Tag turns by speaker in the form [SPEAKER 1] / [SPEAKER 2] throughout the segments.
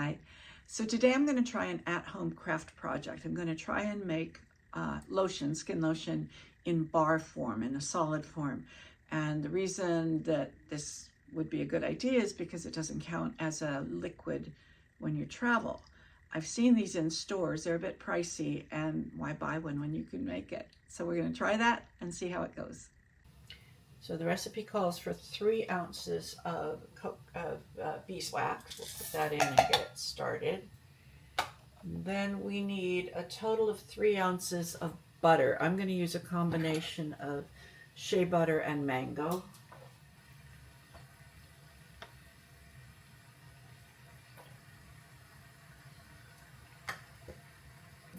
[SPEAKER 1] night. So today I'm going to try an at-home craft project. I'm going to try and make lotion, skin lotion in bar form, in a solid form. And the reason that this would be a good idea is because it doesn't count as a liquid when you travel. I've seen these in stores. They're a bit pricey, and why buy one when you can make it? So we're going to try that and see how it goes. So the recipe calls for 3 ounces of beeswax. We'll put that in and get it started. Then we need a total of 3 ounces of butter. I'm going to use a combination of shea butter and mango.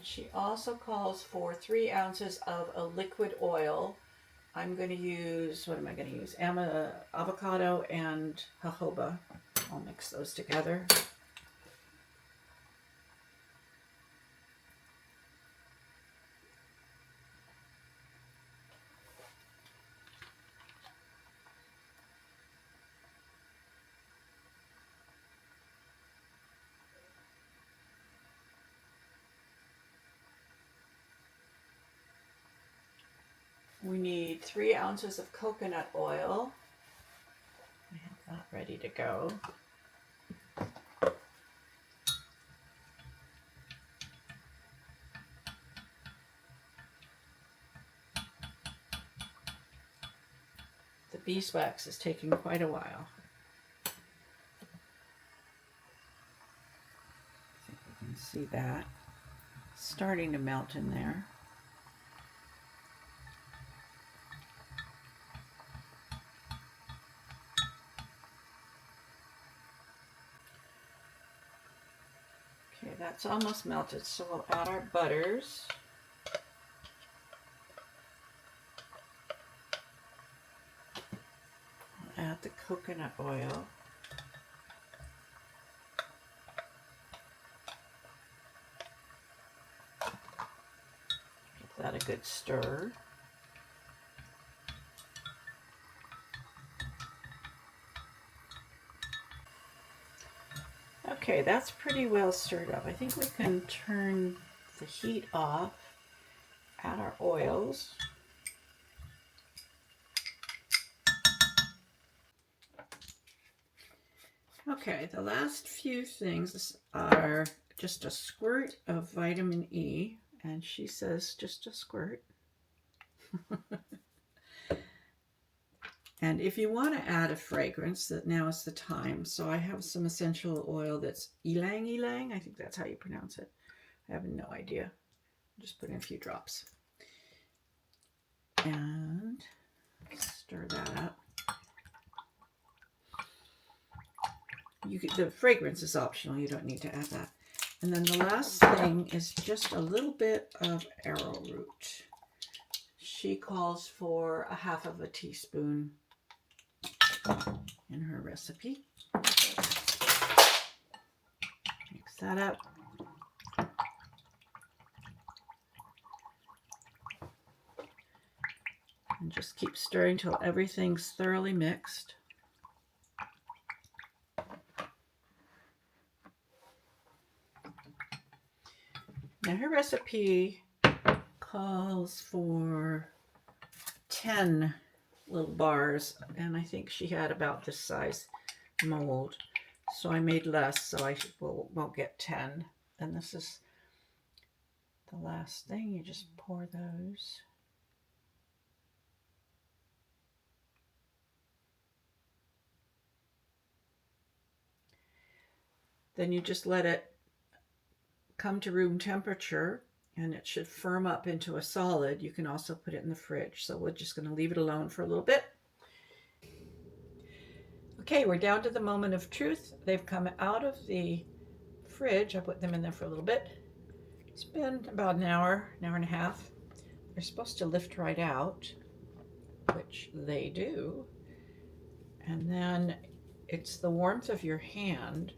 [SPEAKER 1] She also calls for 3 ounces of a liquid oil. I'm going to use, what am I going to use? Avocado and jojoba. I'll mix those together. We need 3 ounces of coconut oil. I have that ready to go. The beeswax is taking quite a while. I think you can see that starting to melt in there. Okay, that's almost melted, so we'll add our butters. We'll add the coconut oil. Give that a good stir. Okay, that's pretty well stirred up. I think we can turn the heat off, add our oils. Okay, the last few things are just a squirt of vitamin E, and she says just a squirt. And if you want to add a fragrance, that now is the time. So I have some essential oil that's ylang ylang. I think that's how you pronounce it. I have no idea. Just put in a few drops. And stir that up. The fragrance is optional. You don't need to add that. And then the last thing is just a little bit of arrowroot. She calls for a half of a teaspoon in her recipe. Mix that up. And just keep stirring till everything's thoroughly mixed. Now her recipe calls for 10 little bars, and I think she had about this size mold, so I made less, so I won't get 10. And this is the last thing. You just pour those. Then you just let it come to room temperature, and it should firm up into a solid. You can also put it in the fridge. So we're just going to leave it alone for a little bit. Okay, we're down to the moment of truth. They've come out of the fridge. I put them in there for a little bit. It's been about an hour and a half. They're supposed to lift right out, which they do. And then it's the warmth of your hand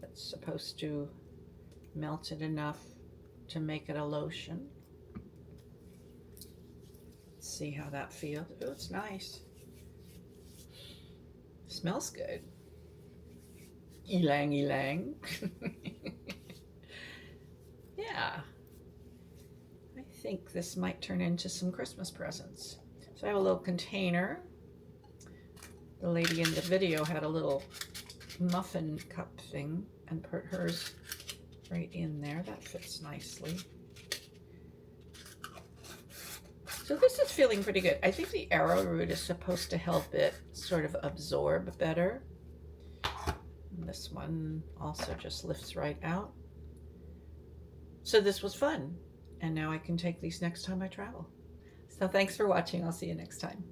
[SPEAKER 1] that's supposed to melt it enough to make it a lotion. Let's see how that feels. Oh, it's nice. Smells good. Elang, elang. Yeah, I think this might turn into some Christmas presents. So I have a little container. The lady in the video had a little muffin cup thing and put hers right in there. That fits nicely. So this is feeling pretty good. I think the arrowroot is supposed to help it sort of absorb better. And this one also just lifts right out. So this was fun. And now I can take these next time I travel. So thanks for watching. I'll see you next time.